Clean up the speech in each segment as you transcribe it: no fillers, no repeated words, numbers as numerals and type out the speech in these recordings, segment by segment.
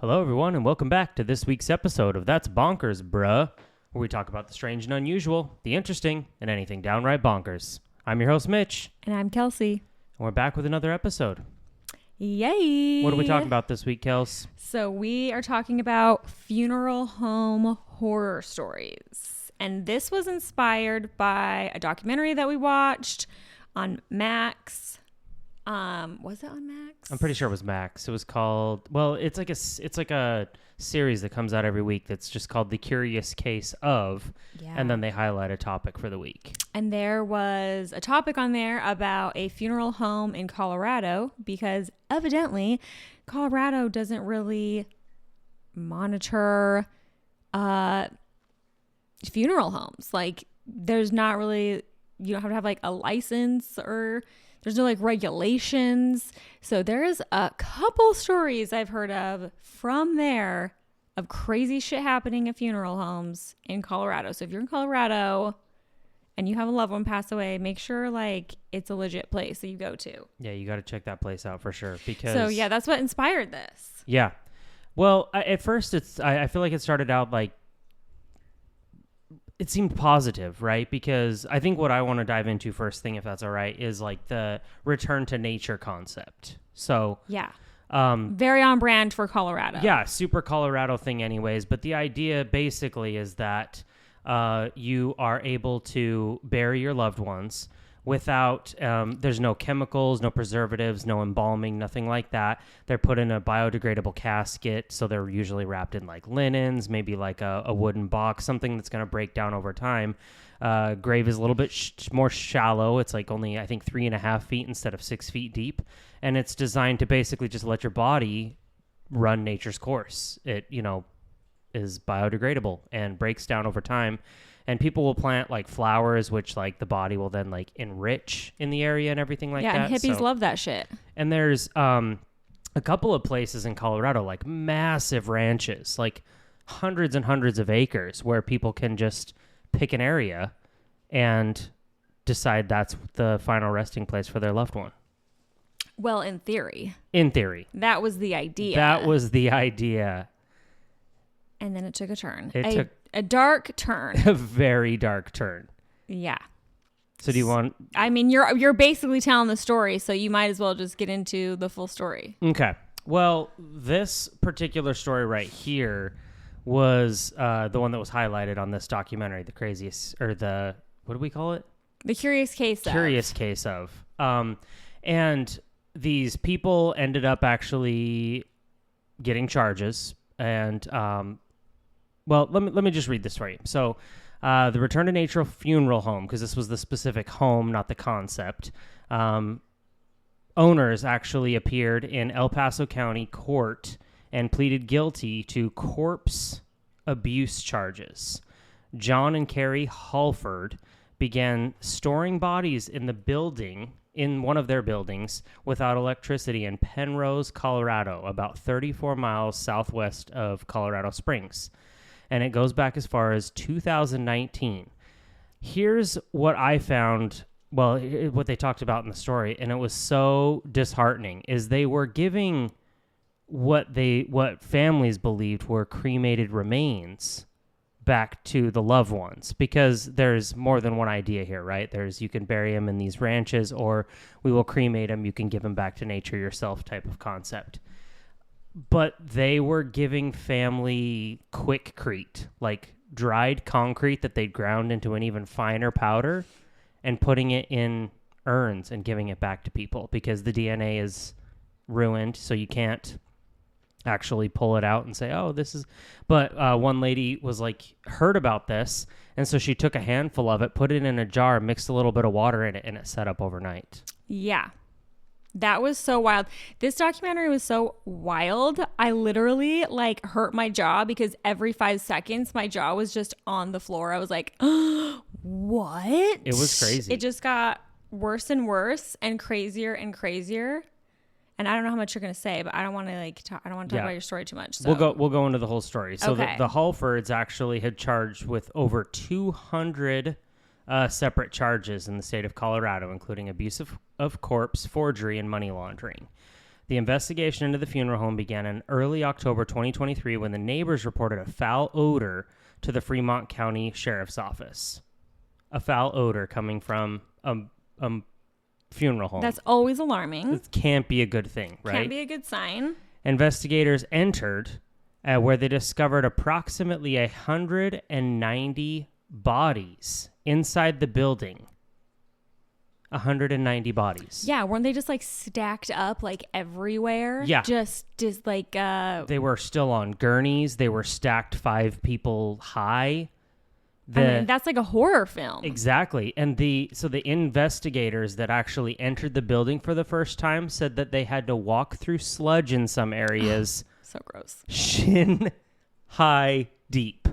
Hello, everyone, and welcome back to this week's episode of That's Bonkers, Bruh, where we talk about the strange and unusual, the interesting, and anything downright bonkers. I'm your host, Mitch. And I'm Kelsey. And we're back with another episode. Yay! What are we talking about this week, Kels? So we are talking about funeral home horror stories. And this was inspired by a documentary that we watched on Max. Was it on Max? I'm pretty sure it was Max. It was called, well, it's like a series that comes out every week that's just called The Curious Case of, and then they highlight a topic for the week. And there was a topic on there about a funeral home in Colorado because evidently Colorado doesn't really monitor funeral homes. Like there's not really, you don't have to have like a license or there's no like regulations. So there's a couple stories I've heard of from there of crazy shit happening at funeral homes in Colorado. So if you're in Colorado and you have a loved one pass away, make sure like it's a legit place that you go to. Yeah, you got to check that place out for sure. Because So yeah, that's what inspired this. Yeah. Well, at first I feel like it started out like it seemed positive, right? Because I think what I want to dive into first thing, if that's all right, is like the return to nature concept. So yeah, very on brand for Colorado. Yeah, super Colorado thing anyways. But the idea basically is that you are able to bury your loved ones without, there's no chemicals, no preservatives, no embalming, nothing like that. They're put in a biodegradable casket, so they're usually wrapped in like linens, maybe like a wooden box, something that's going to break down over time. Grave is a little bit more shallow. It's like only, I think, 3.5 feet instead of 6 feet deep. And it's designed to basically just let your body run nature's course. It, is biodegradable and breaks down over time. And people will plant like flowers, which like the body will then like enrich in the area and everything like that. Yeah, and hippies love that shit. And there's a couple of places in Colorado, like massive ranches, like hundreds and hundreds of acres where people can just pick an area and decide that's the final resting place for their loved one. Well, in theory. In theory. That was the idea. That was the idea. And then it took a turn. It took a dark turn. A very dark turn. Yeah. So do you want... I mean, you're basically telling the story, so you might as well just get into the full story. Okay. Well, this particular story right here was the one that was highlighted on this documentary, the craziest, or the... What do we call it? The Curious Case of. Curious Case of. And these people ended up actually getting charges. And, well, let me just read this for you. So, the Return to Nature Funeral Home, because this was the specific home, not the concept. Owners actually appeared in El Paso County Court and pleaded guilty to corpse abuse charges. John and Carrie Hallford began storing bodies in one of their buildings without electricity in Penrose, Colorado, about 34 miles southwest of Colorado Springs. And it goes back as far as 2019. Here's what I found, well, what they talked about in the story, and it was so disheartening, is they were giving what families believed were cremated remains back to the loved ones, because there's more than one idea here, right? You can bury them in these ranches, or we will cremate them, you can give them back to nature yourself type of concept. But they were giving family quickcrete, like dried concrete that they'd ground into an even finer powder, and putting it in urns and giving it back to people because the DNA is ruined, so you can't actually pull it out and say, oh, this is... But one lady was like, heard about this, and so she took a handful of it, put it in a jar, mixed a little bit of water in it, and it set up overnight. Yeah. That was so wild. This documentary was so wild. I literally like hurt my jaw because every 5 seconds my jaw was just on the floor. I was like, what? It was crazy. It just got worse and worse and crazier and crazier. And I don't know how much you're going to say, but I don't want to talk about your story too much. So. We'll go into the whole story. So okay. the Hallfords actually had charged with over 200 separate charges in the state of Colorado, including abuse of corpse, forgery, and money laundering. The investigation into the funeral home began in early October 2023 when the neighbors reported a foul odor to the Fremont County Sheriff's Office. A foul odor coming from a funeral home. That's always alarming. It can't be a good thing, right? Can't be a good sign. Investigators entered where they discovered approximately 190 bodies inside the building. 190 bodies. Yeah, weren't they just like stacked up like everywhere? Yeah. Just like They were still on gurneys. They were stacked 5 people high. I mean, that's like a horror film. Exactly. And the investigators that actually entered the building for the first time said that they had to walk through sludge in some areas. So gross. Shin high deep.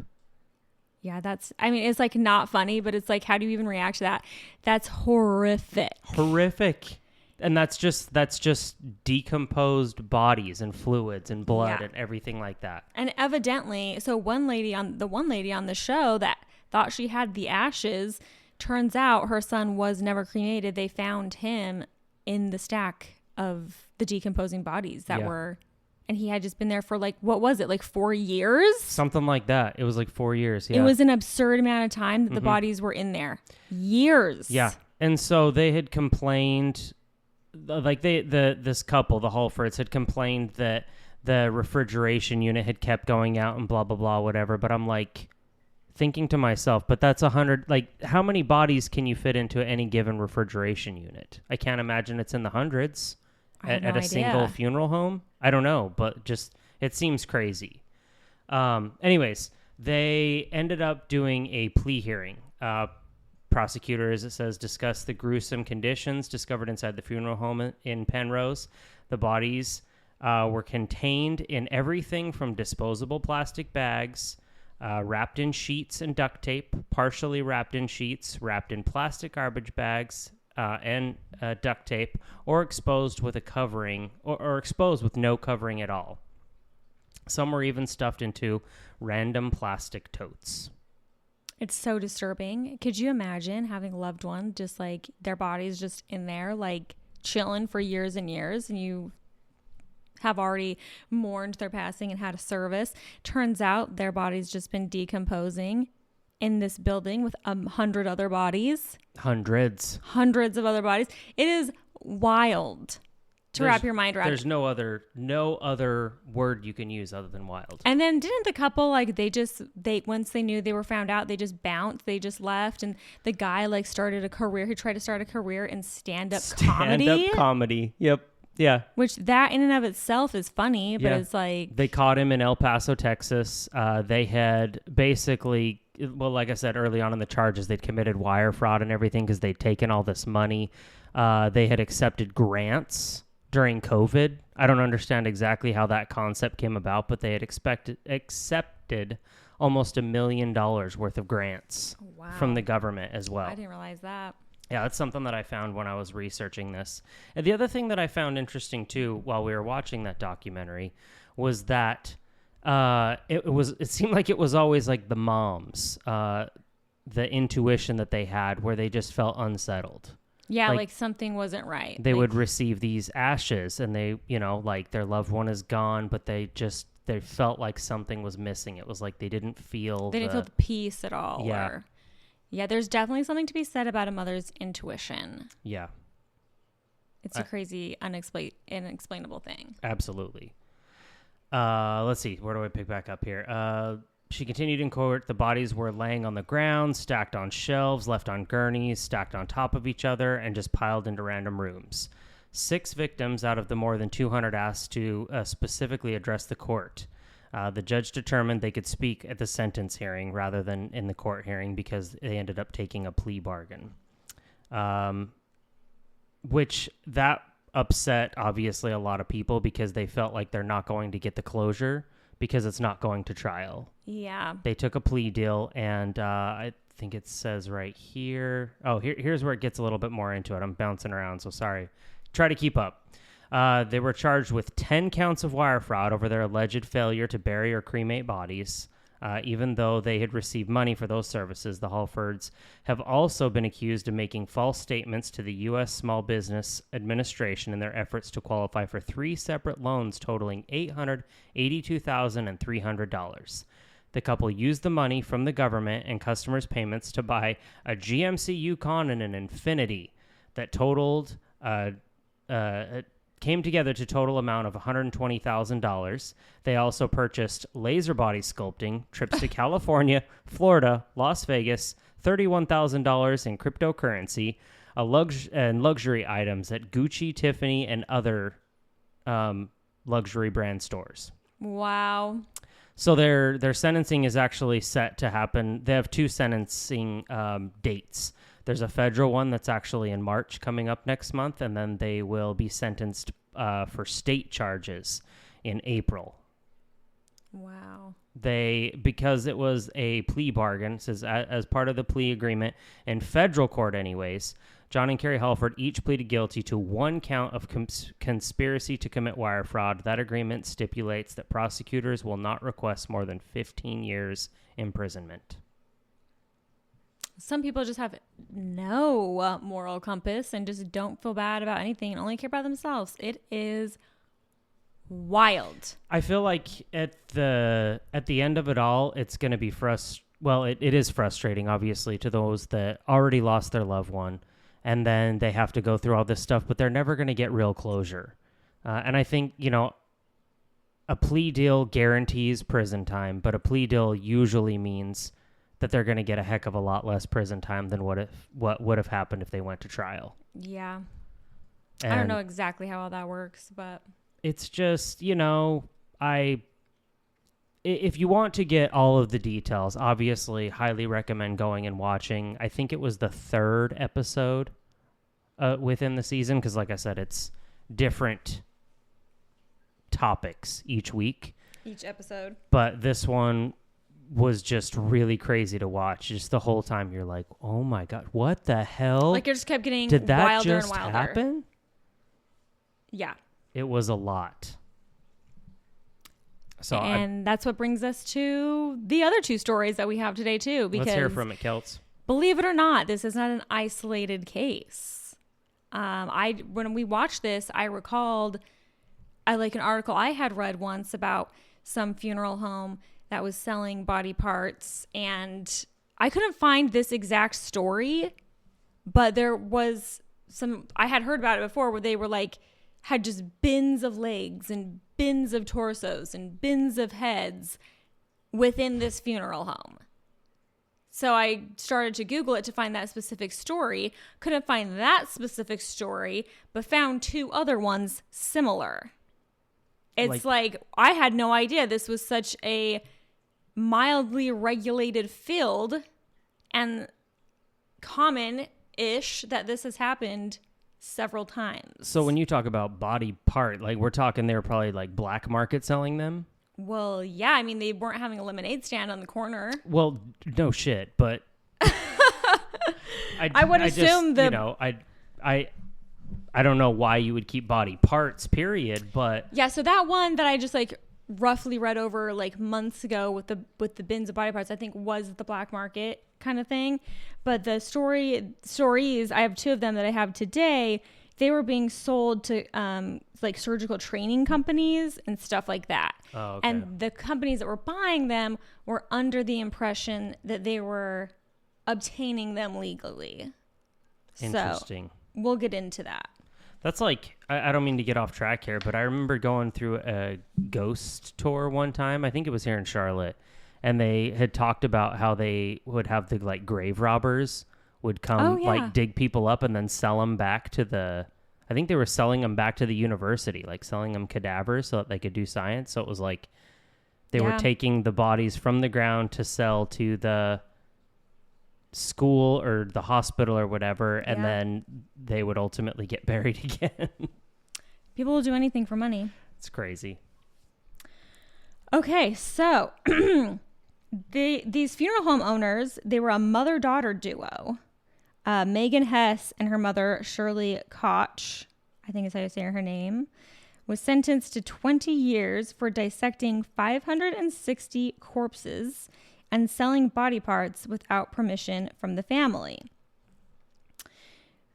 Yeah, it's like not funny, but it's like, how do you even react to that? That's horrific. Horrific. And that's just decomposed bodies and fluids and blood and everything like that. And evidently, so the one lady on the show that thought she had the ashes, turns out her son was never cremated. They found him in the stack of the decomposing bodies that were, and he had just been there for like, what was it, like 4 years? Something like that. It was like 4 years. Yeah. It was an absurd amount of time that the bodies were in there. Years. Yeah. And so they had complained, like this couple, the Hallfords, had complained that the refrigeration unit had kept going out and blah, blah, blah, whatever. But I'm like thinking to myself, but that's 100, like how many bodies can you fit into any given refrigeration unit? I can't imagine it's in the hundreds at a single funeral home. I don't know, but just, it seems crazy. Anyways, they ended up doing a plea hearing. Prosecutors, it says, discussed the gruesome conditions discovered inside the funeral home in Penrose. The bodies were contained in everything from disposable plastic bags, wrapped in sheets and duct tape, partially wrapped in sheets, wrapped in plastic garbage bags and duct tape, or exposed with a covering, or exposed with no covering at all. Some were even stuffed into random plastic totes. It's so disturbing. Could you imagine having a loved one just like their body's just in there, like chilling for years and years, and you have already mourned their passing and had a service. Turns out their body's just been decomposing in this building with 100 other bodies. Hundreds of other bodies. It is wild to wrap your mind around. There's no other word you can use other than wild. And then didn't the couple, like, they once they knew they were found out, they just bounced, they just left, and the guy like started a career. He tried to start a career in stand-up comedy. Yep. Yeah. Which that in and of itself is funny, but it's like... They caught him in El Paso, Texas. They had basically, well, like I said early on in the charges, they'd committed wire fraud and everything because they'd taken all this money. They had accepted grants during COVID. I don't understand exactly how that concept came about, but they had accepted almost $1 million worth of grants from the government as well. I didn't realize that. Yeah, that's something that I found when I was researching this. And the other thing that I found interesting, too, while we were watching that documentary, was that it seemed like it was always like the moms, the intuition that they had where they just felt unsettled. Yeah, like something wasn't right. They would receive these ashes and they, like their loved one is gone, but they felt like something was missing. It was like they didn't feel the peace at all. Yeah. Yeah, there's definitely something to be said about a mother's intuition. Yeah. It's a crazy, inexplainable thing. Absolutely. Let's see. Where do I pick back up here? She continued in court. The bodies were laying on the ground, stacked on shelves, left on gurneys, stacked on top of each other, and just piled into random rooms. 6 victims out of the more than 200 asked to specifically address the court. The judge determined they could speak at the sentence hearing rather than in the court hearing because they ended up taking a plea bargain, which that upset, obviously, a lot of people because they felt like they're not going to get the closure because it's not going to trial. Yeah. They took a plea deal, and I think it says right here. Oh, here's where it gets a little bit more into it. I'm bouncing around, so sorry. Try to keep up. They were charged with 10 counts of wire fraud over their alleged failure to bury or cremate bodies. Even though they had received money for those services, the Hallfords have also been accused of making false statements to the U.S. Small Business Administration in their efforts to qualify for 3 separate loans totaling $882,300. The couple used the money from the government and customers' payments to buy a GMC Yukon and an Infiniti that came together to total amount of $120,000. They also purchased laser body sculpting, trips to California, Florida, Las Vegas, $31,000 in cryptocurrency, and luxury items at Gucci, Tiffany, and other luxury brand stores. Wow. So their sentencing is actually set to happen. They have 2 sentencing dates. There's a federal one that's actually in March coming up next month, and then they will be sentenced for state charges in April. Wow. Because it was a plea bargain, says as part of the plea agreement in federal court anyways, John and Carrie Hallford each pleaded guilty to 1 count of conspiracy to commit wire fraud. That agreement stipulates that prosecutors will not request more than 15 years imprisonment. Some people just have no moral compass and just don't feel bad about anything and only care about themselves. It is wild. I feel like at the end of it all, it's going to be it is frustrating, obviously, to those that already lost their loved one, and then they have to go through all this stuff, but they're never going to get real closure. And I think, a plea deal guarantees prison time, but a plea deal usually means that they're going to get a heck of a lot less prison time than what would have happened if they went to trial. Yeah. And I don't know exactly how all that works, but it's just, if you want to get all of the details, obviously highly recommend going and watching. I think it was the 3rd episode within the season, because like I said, it's different topics each week. Each episode. But this one was just really crazy to watch. Just the whole time you're like, oh my God, what the hell? Like it just kept getting Did that wilder just and wilder. happen? Yeah. It was a lot. And that's what brings us to the other 2 stories that we have today too. Because let's hear from it, Kelts. Believe it or not, this is not an isolated case. When we watched this, I recalled an article I had read once about some funeral home that was selling body parts, and I couldn't find this exact story, but there was I had heard about it before where they were had just bins of legs and bins of torsos and bins of heads within this funeral home. So I started to Google it to find that specific story, couldn't find that specific story, but found 2 other ones similar. It's I had no idea this was such a mildly regulated field and common-ish that this has happened several times. So when you talk about body part, we're talking they were probably black market selling them? Well, yeah. I mean, they weren't having a lemonade stand on the corner. Well, no shit, but I would assume I don't know why you would keep body parts, period, but yeah, so that one that I just roughly read over months ago with the bins of body parts, I think was the black market kind of thing. But the stories, I have 2 of them that I have today. They were being sold to surgical training companies and stuff like that. Oh, okay. And the companies that were buying them were under the impression that they were obtaining them legally. Interesting. So we'll get into that. That's I don't mean to get off track here, but I remember going through a ghost tour one time. I think it was here in Charlotte. And they had talked about how they would have the grave robbers would come dig people up and then sell them back to I think they were selling them back to the university, selling them cadavers so that they could do science. So it was they were taking the bodies from the ground to sell to the school or the hospital or whatever, and then they would ultimately get buried again. People will do anything for money. It's crazy. Okay, so these funeral home owners, they were a mother-daughter duo. Megan Hess and her mother, Shirley Koch, I think is how you say her name, was sentenced to 20 years for dissecting 560 corpses and selling body parts without permission from the family.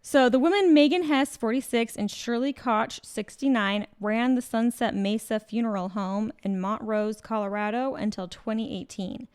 So the women Megan Hess, 46, and Shirley Koch, 69, ran the Sunset Mesa Funeral Home in Montrose, Colorado until 2018.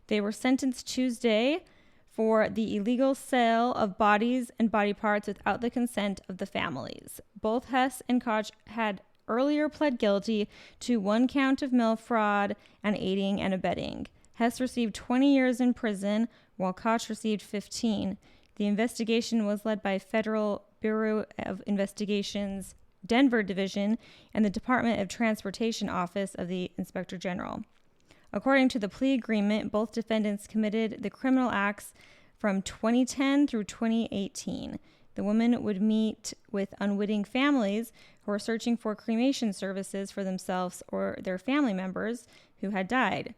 They were sentenced Tuesday for the illegal sale of bodies and body parts without the consent of the families. Both Hess and Koch had earlier pled guilty to 1 count of mail fraud and aiding and abetting. Hess received 20 years in prison, while Koch received 15. The investigation was led by Federal Bureau of Investigation's Denver Division and the Department of Transportation Office of the Inspector General. According to the plea agreement, both defendants committed the criminal acts from 2010 through 2018. The women would meet with unwitting families who were searching for cremation services for themselves or their family members who had died.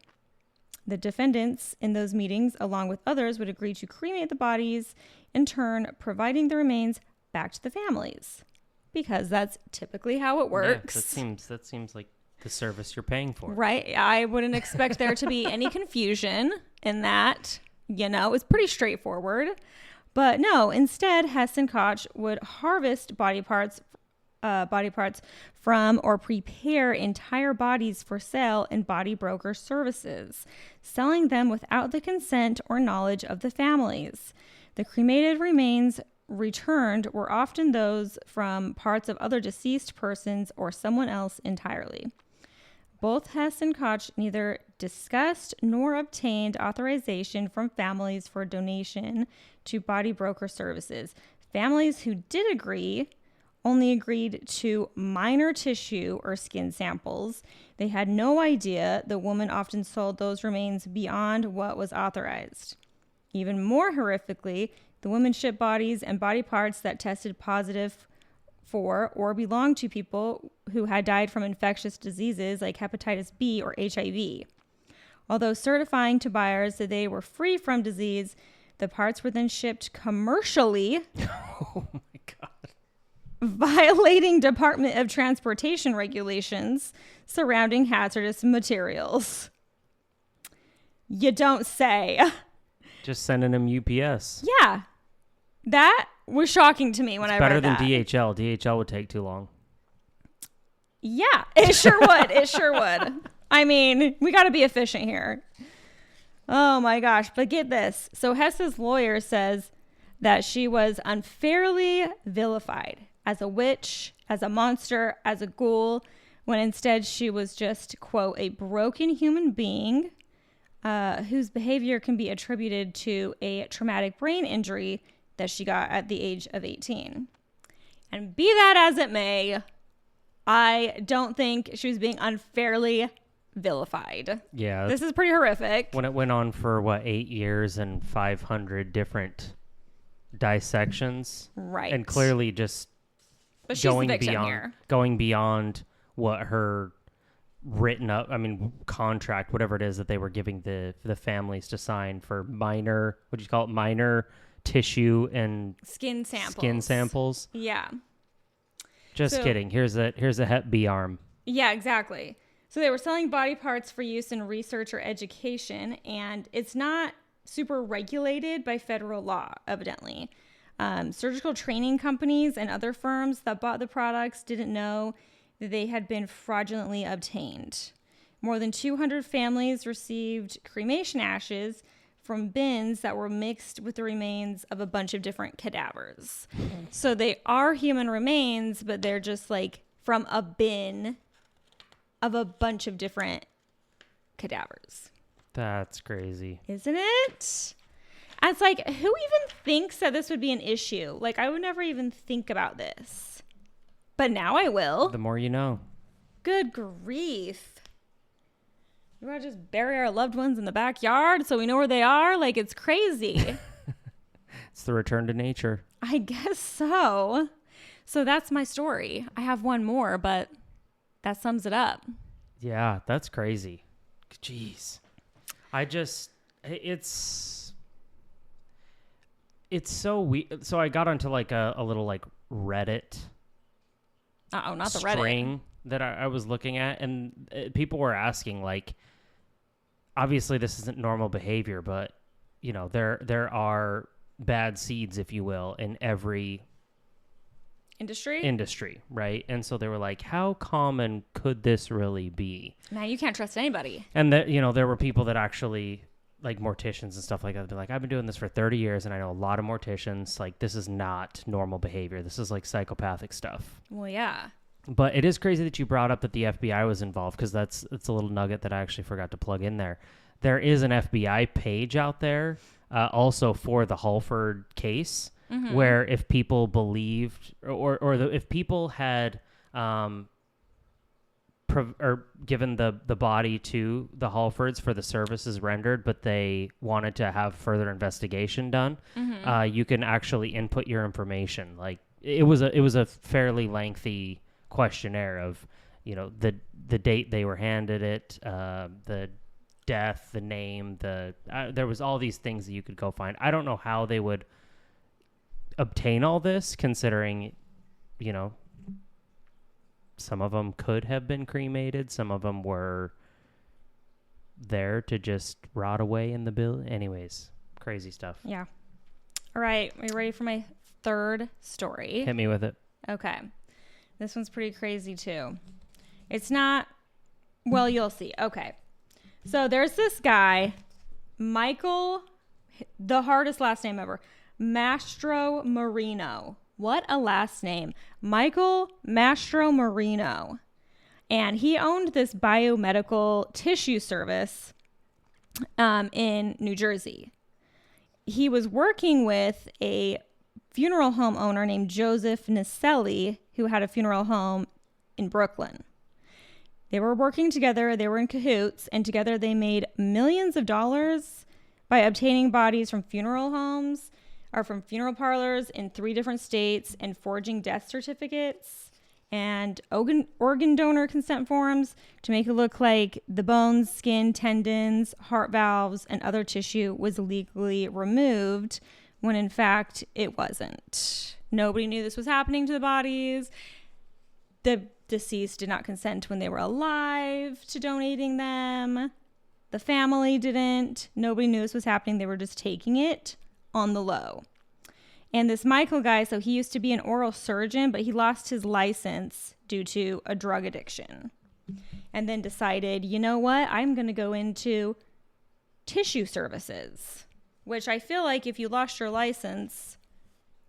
The defendants in those meetings, along with others, would agree to cremate the bodies, in turn providing the remains back to the families, because that's typically how it works. Yeah, that seems like the service you're paying for. Right. I wouldn't expect there to be any confusion in that. It's pretty straightforward. But no, instead, Hess and Koch would harvest body parts from or prepare entire bodies for sale in body broker services, selling them without the consent or knowledge of the families. The cremated remains returned were often those from parts of other deceased persons or someone else entirely. Both Hess and Koch neither discussed nor obtained authorization from families for donation to body broker services. Families who did agree only agreed to minor tissue or skin samples. They had no idea the woman often sold those remains beyond what was authorized. Even more horrifically, the women shipped bodies and body parts that tested positive for or belonged to people who had died from infectious diseases like hepatitis B or HIV. Although certifying to buyers that they were free from disease, the parts were then shipped commercially. Oh my God. Violating Department of Transportation regulations surrounding hazardous materials. You don't say. Just sending them UPS. Yeah. That was shocking to me when I read that. Better than DHL. DHL would take too long. Yeah, it sure would. It sure would. I mean, we got to be efficient here. Oh my gosh. But get this. So Hess's lawyer says that she was unfairly vilified as a witch, as a monster, as a ghoul, when instead she was just, quote, a broken human being whose behavior can be attributed to a traumatic brain injury that she got at the age of 18. And be that as it may, I don't think she was being unfairly vilified. Yeah. This is pretty horrific. When it went on for, 8 years and 500 different dissections. Right. And clearly just but she's the victim here. Going beyond what her written up, contract, whatever it is that they were giving the families to sign for minor, what do you call it? Minor tissue and skin samples. Yeah. Just kidding. Here's a Hep B arm. Yeah, exactly. So they were selling body parts for use in research or education, and it's not super regulated by federal law, evidently. Surgical training companies and other firms that bought the products didn't know that they had been fraudulently obtained. More than 200 families received cremation ashes from bins that were mixed with the remains of a bunch of different cadavers. So they are human remains, but they're just like from a bin of a bunch of different cadavers. That's crazy. Isn't it? It's like, who even thinks that this would be an issue? Like, I would never even think about this. But now I will. The more you know. Good grief. You want to just bury our loved ones in the backyard so we know where they are? Like, it's crazy. It's the return to nature. I guess so. So that's my story. I have one more, but that sums it up. Yeah, that's crazy. Jeez. It's so weird. So I got onto like a little like Reddit. Not the string. Reddit. that I was looking at, and people were asking, like, obviously this isn't normal behavior, but, you know, there are bad seeds, if you will, in every industry, right? And so they were like, how common could this really be? Now you can't trust anybody. And you know, there were people that actually, like morticians and stuff like that, be like, I've been doing this for 30 years and I know a lot of morticians, like, this is not normal behavior. This is like psychopathic stuff. Well, yeah. But it is crazy that you brought up that the FBI was involved, because that's a little nugget that I actually forgot to plug in there. There is an FBI page out there also for the Hallford case, where if people believed if people had given the body to the Hallfords for the services rendered, but they wanted to have further investigation done, you can actually input your information. Like, it was a fairly lengthy questionnaire of, you know, the date they were handed it, the death, the name, there was all these things that you could go find. I don't know how they would obtain all this, considering, you know, some of them could have been cremated, some of them were there to just rot away in the bill. Anyways, crazy stuff. Yeah. All right, are you ready for my third story? Hit me with it. Okay. This one's pretty crazy too. It's not, well, you'll see. Okay. So there's this guy, Michael, the hardest last name ever, Mastro Marino. What a last name. Michael Mastro Marino. And he owned this biomedical tissue service in New Jersey. He was working with a funeral home owner named Joseph Nicelli, who had a funeral home in Brooklyn. They were working together, they were in cahoots, and together they made millions of dollars by obtaining bodies from funeral homes or from funeral parlors in 3 different states and forging death certificates and organ donor consent forms to make it look like the bones, skin, tendons, heart valves, and other tissue was legally removed, when in fact it wasn't. Nobody knew this was happening to the bodies. The deceased did not consent when they were alive to donating them. The family didn't. Nobody knew this was happening. They were just taking it on the low. And this Michael guy, so he used to be an oral surgeon, but he lost his license due to a drug addiction. And then decided, you know what? I'm going to go into tissue services, which I feel like if you lost your license,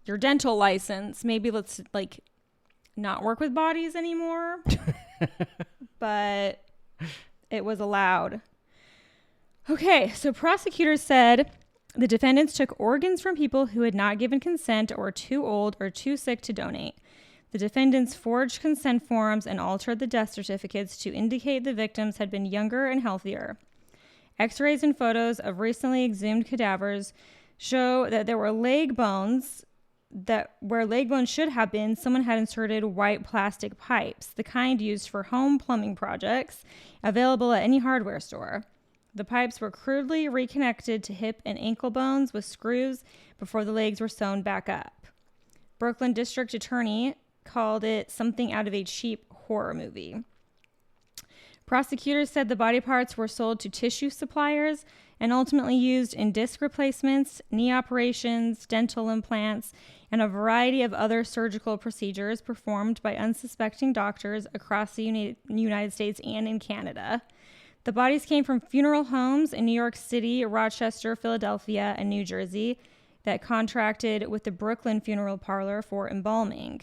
your dental license, maybe let's like not work with bodies anymore. But it was allowed. Okay, so prosecutors said the defendants took organs from people who had not given consent or were too old or too sick to donate. The defendants forged consent forms and altered the death certificates to indicate the victims had been younger and healthier. X-rays and photos of recently exhumed cadavers show that there were leg bones, that where leg bones should have been, someone had inserted white plastic pipes, the kind used for home plumbing projects, available at any hardware store. The pipes were crudely reconnected to hip and ankle bones with screws before the legs were sewn back up. Brooklyn District Attorney called it something out of a cheap horror movie. Prosecutors said the body parts were sold to tissue suppliers and ultimately used in disc replacements, knee operations, dental implants, and a variety of other surgical procedures performed by unsuspecting doctors across the United States and in Canada. The bodies came from funeral homes in New York City, Rochester, Philadelphia, and New Jersey that contracted with the Brooklyn Funeral Parlor for embalming.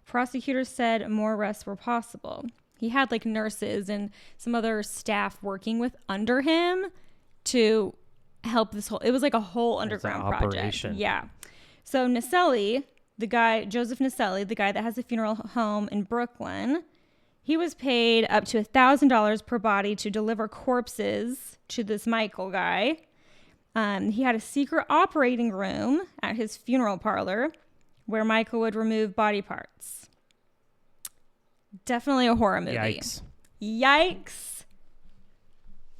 Prosecutors said more arrests were possible. He had like nurses and some other staff working with under him to help this whole, it was like a whole underground project. Yeah. So Nicelli, the guy, Joseph Nicelli, the guy that has a funeral home in Brooklyn, he was paid up to $1,000 per body to deliver corpses to this Michael guy. He had a secret operating room at his funeral parlor where Michael would remove body parts. Definitely a horror movie. Yikes. Yikes.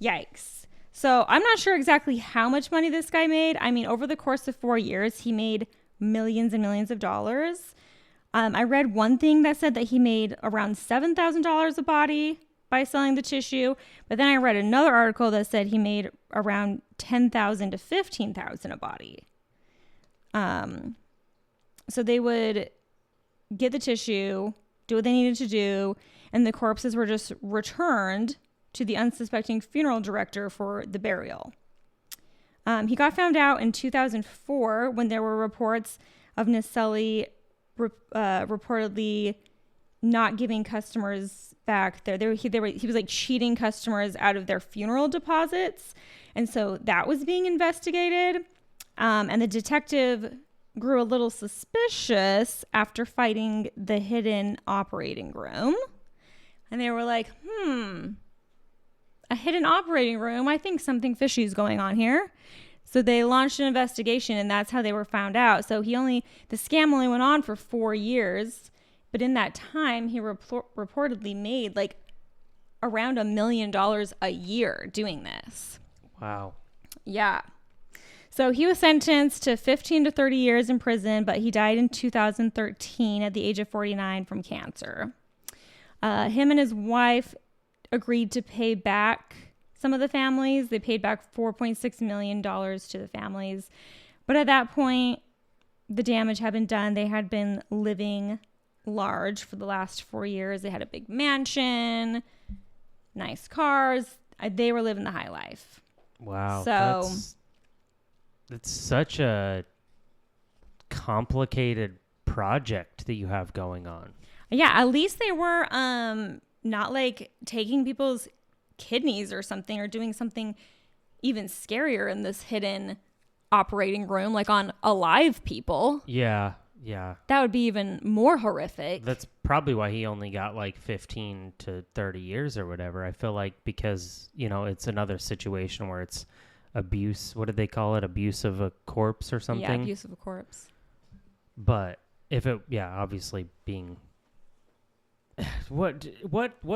Yikes. So I'm not sure exactly how much money this guy made. I mean, over the course of 4 years, he made millions and millions of dollars. I read one thing that said that he made around $7,000 a body by selling the tissue, but then I read another article that said he made around $10,000 to $15,000 a body. So they would get the tissue, do what they needed to do, and the corpses were just returned to the unsuspecting funeral director for the burial. He got found out in 2004 when there were reports of Naselli reportedly not giving customers back he was like cheating customers out of their funeral deposits, and so that was being investigated. And the detective grew a little suspicious after fighting the hidden operating room, and they were like, a hidden operating room. I think something fishy is going on here. So they launched an investigation, and that's how they were found out. So the scam only went on for 4 years, but in that time, he reportedly made like around $1 million a year doing this. Wow. Yeah. So he was sentenced to 15 to 30 years in prison, but he died in 2013 at the age of 49 from cancer. Him and his wife agreed to pay back some of the families. They paid back $4.6 million to the families. But at that point, the damage had been done. They had been living large for the last 4 years. They had a big mansion, nice cars. They were living the high life. Wow. So that's such a complicated project that you have going on. Yeah, at least they were not like taking people's kidneys or something, or doing something even scarier in this hidden operating room, like on alive people. Yeah. That would be even more horrific. That's probably why he only got like 15 to 30 years or whatever. I feel like because, it's another situation where it's abuse. What did they call it? Abuse of a corpse or something? Yeah, abuse of a corpse. But if it, obviously being... What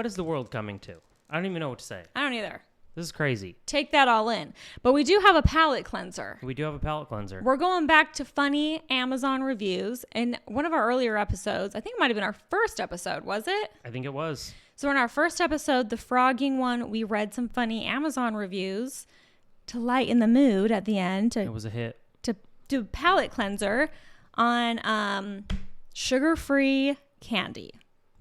is the world coming to? I don't even know what to say. I don't either. This is crazy. Take that all in. But we do have a palate cleanser. We're going back to funny Amazon reviews. In one of our earlier episodes, I think it might have been our first episode, was it? I think it was. So in our first episode, the frogging one, we read some funny Amazon reviews to lighten the mood at the end. It was a hit. To do a palate cleanser on sugar-free candy.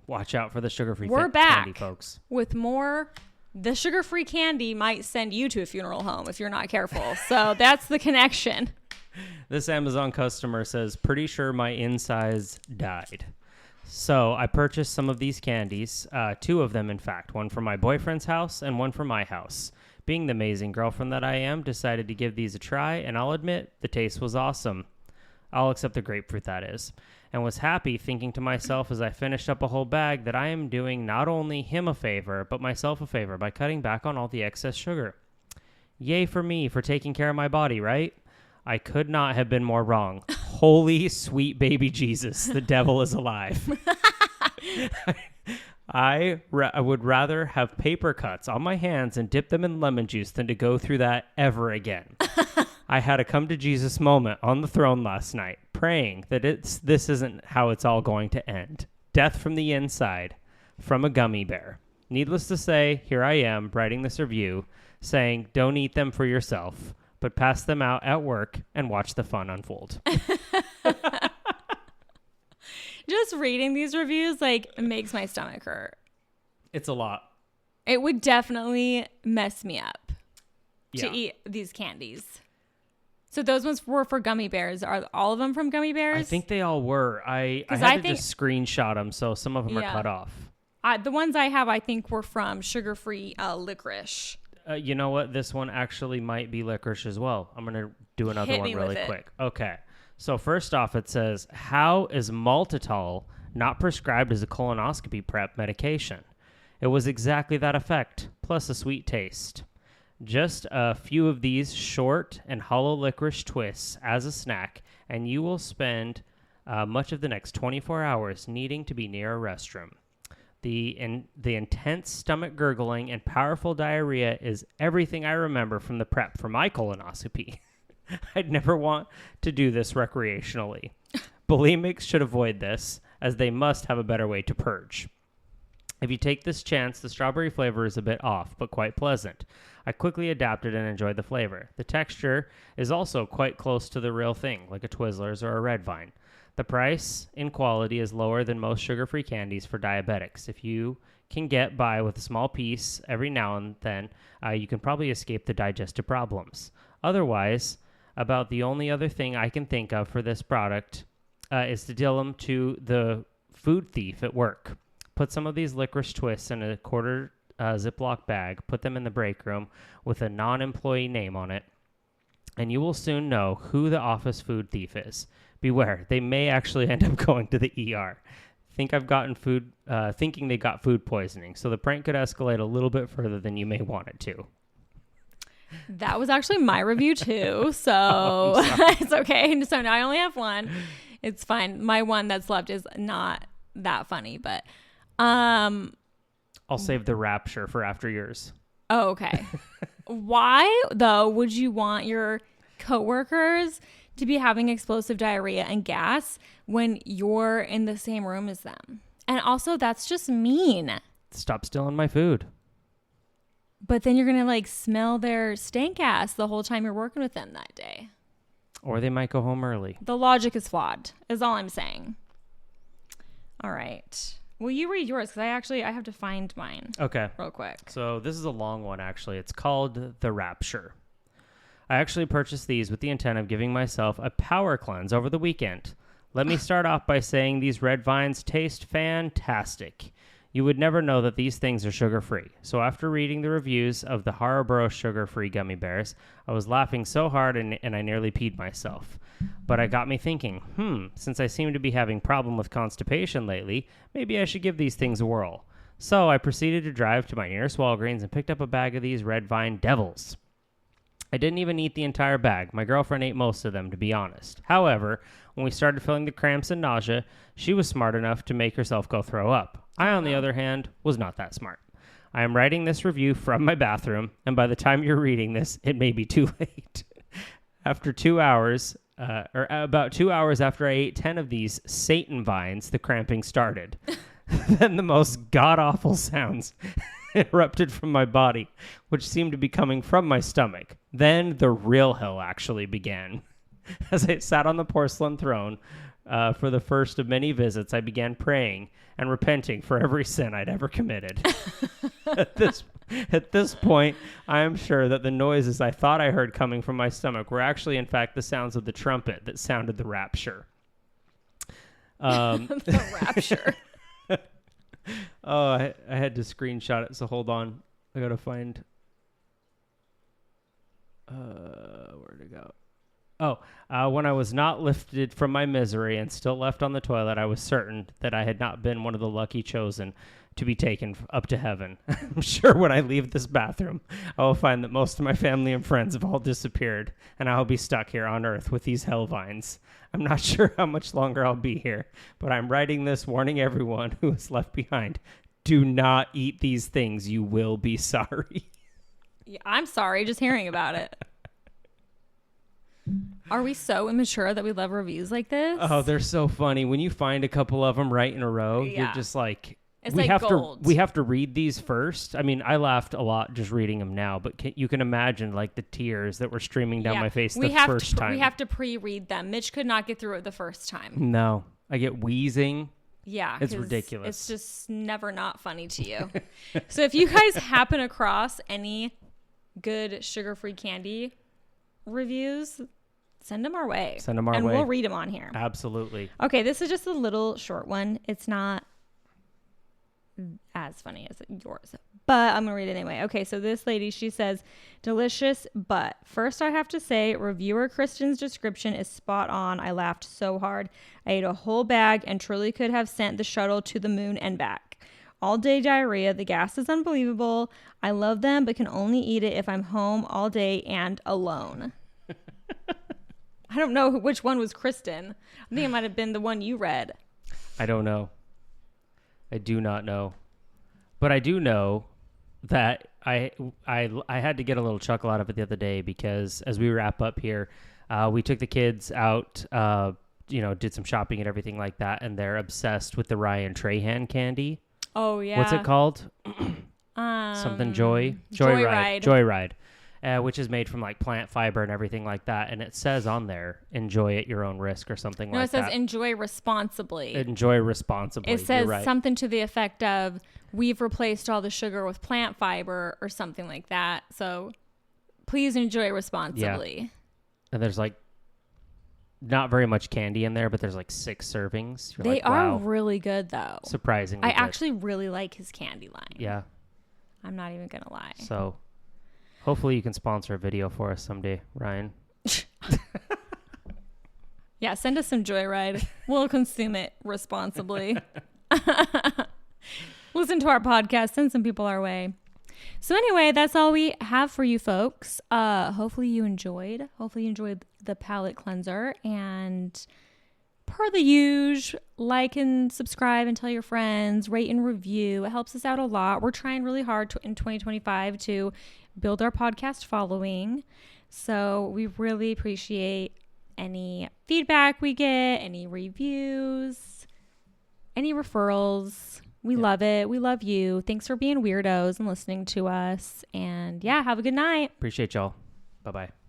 Watch out for the sugar-free We're candy, back folks. With more. The sugar-free candy might send you to a funeral home if you're not careful. So that's the connection. This Amazon customer says, pretty sure my insides died. So I purchased some of these candies, 2 of them, in fact, one from my boyfriend's house and one from my house. Being the amazing girlfriend that I am, decided to give these a try, and I'll admit the taste was awesome. I'll accept the grapefruit, that is. And was happy, thinking to myself as I finished up a whole bag that I am doing not only him a favor, but myself a favor by cutting back on all the excess sugar. Yay for me for taking care of my body, right? I could not have been more wrong. Holy sweet baby Jesus, the devil is alive. I would rather have paper cuts on my hands and dip them in lemon juice than to go through that ever again. I had a come to Jesus moment on the throne last night, praying that this isn't how it's all going to end. Death from the inside, from a gummy bear. Needless to say, here I am writing this review, saying don't eat them for yourself, but pass them out at work and watch the fun unfold. Just reading these reviews makes my stomach hurt. It's a lot. It would definitely mess me up to eat these candies. So those ones were for gummy bears. Are all of them from gummy bears? I think they all were. I had to just screenshot them, so some of them are cut off. The ones I have, I think, were from sugar-free licorice. You know what? This one actually might be licorice as well. I'm going to do another one really quick. Okay. So first off, it says, how is maltitol not prescribed as a colonoscopy prep medication? It was exactly that effect, plus a sweet taste. Just a few of these short and hollow licorice twists as a snack, and you will spend much of the next 24 hours needing to be near a restroom. The intense stomach gurgling and powerful diarrhea is everything I remember from the prep for my colonoscopy. I'd never want to do this recreationally. Bulimics should avoid this, as they must have a better way to purge. If you take this chance, the strawberry flavor is a bit off, but quite pleasant. I quickly adapted and enjoyed the flavor. The texture is also quite close to the real thing, like a Twizzlers or a Red Vine. The price in quality is lower than most sugar-free candies for diabetics. If you can get by with a small piece every now and then, you can probably escape the digestive problems. Otherwise, about the only other thing I can think of for this product is to deal them to the food thief at work. Put some of these licorice twists in a quarter Ziploc bag, put them in the break room with a non-employee name on it, and you will soon know who the office food thief is. Beware, they may actually end up going to the ER. Thinking they got food poisoning, so the prank could escalate a little bit further than you may want it to. That was actually my review too, so it's okay. So now I only have one. It's fine. My one that's left is not that funny, but I'll save the rapture for after yours. Oh, okay. Why, though, would you want your coworkers to be having explosive diarrhea and gas when you're in the same room as them? And also, that's just mean. Stop stealing my food. But then you're going to like smell their stank ass the whole time you're working with them that day. Or they might go home early. The logic is flawed, is all I'm saying. All right. Will you read yours? Because I have to find mine. Okay. Real quick. So this is a long one, actually. It's called The Rapture. I actually purchased these with the intent of giving myself a power cleanse over the weekend. Let me start off by saying these red vines taste fantastic. You would never know that these things are sugar-free. So after reading the reviews of the Haribo sugar-free gummy bears, I was laughing so hard and I nearly peed myself. But it got me thinking, since I seem to be having problem with constipation lately, maybe I should give these things a whirl. So I proceeded to drive to my nearest Walgreens and picked up a bag of these red vine devils. I didn't even eat the entire bag. My girlfriend ate most of them, to be honest. However, when we started feeling the cramps and nausea, she was smart enough to make herself go throw up. I, on the other hand, was not that smart. I am writing this review from my bathroom, and by the time you're reading this, it may be too late. After 2 hours, or about 2 hours after I ate 10 of these Satan vines, the cramping started. Then the most god-awful sounds erupted from my body, which seemed to be coming from my stomach. Then the real hell actually began. As I sat on the porcelain throne for the first of many visits, I began praying and repenting for every sin I'd ever committed. At this point, I am sure that the noises I thought I heard coming from my stomach were actually, in fact, the sounds of the trumpet that sounded the rapture. The rapture. Oh, I had to screenshot it, so hold on. I gotta find... where'd it go? When I was not lifted from my misery and still left on the toilet, I was certain that I had not been one of the lucky chosen to be taken up to heaven. I'm sure when I leave this bathroom, I will find that most of my family and friends have all disappeared, and I will be stuck here on earth with these hell vines. I'm not sure how much longer I'll be here, but I'm writing this warning everyone who is left behind. Do not eat these things. You will be sorry. Yeah, I'm sorry just hearing about it. Are we so immature that we love reviews like this? Oh, they're so funny. When you find a couple of them right in a row, you're just like... It's like gold. We have to read these first. I mean, I laughed a lot just reading them now, but you can imagine like the tears that were streaming down my face the first time. We have to pre-read them. Mitch could not get through it the first time. No, I get wheezing. Yeah. It's ridiculous. It's just never not funny to you. So if you guys happen across any good sugar-free candy reviews, send them our way. And we'll read them on here. Absolutely. Okay, this is just a little short one. It's not as funny as yours, but I'm gonna read it anyway. Okay, so this lady, she says, delicious, but first I have to say reviewer Kristen's description is spot on. I laughed so hard. I ate a whole bag and truly could have sent the shuttle to the moon and back. All day diarrhea. The gas is unbelievable. I love them, but can only eat it if I'm home all day and alone. I don't know which one was Kristen. I think it might have been the one you read. I don't know. I do not know. But I do know that I had to get a little chuckle out of it the other day because as we wrap up here, we took the kids out did some shopping and everything like that, and they're obsessed with the Ryan Trahan candy. Oh yeah. What's it called? Something Joyride. Which is made from like plant fiber and everything like that, and it says on there, "Enjoy at your own risk" or something like that. No, it says "Enjoy responsibly." Enjoy responsibly. It says something to the effect of, "We've replaced all the sugar with plant fiber" or something like that. So, please enjoy responsibly. Yeah. And there's like not very much candy in there, but there's like 6 servings. They are really good though. Surprisingly, I actually really like his candy line. Yeah. I'm not even gonna lie. So. Hopefully you can sponsor a video for us someday, Ryan. Yeah, send us some Joyride. We'll consume it responsibly. Listen to our podcast. Send some people our way. So anyway, that's all we have for you folks. Hopefully you enjoyed. Hopefully you enjoyed the palate cleanser. And per the usual, like and subscribe and tell your friends. Rate and review. It helps us out a lot. We're trying really hard in 2025 to build our podcast following. So we really appreciate any feedback we get, any reviews, any referrals. We love it. We love you. Thanks for being weirdos and listening to us. And yeah, have a good night. Appreciate y'all. Bye-bye.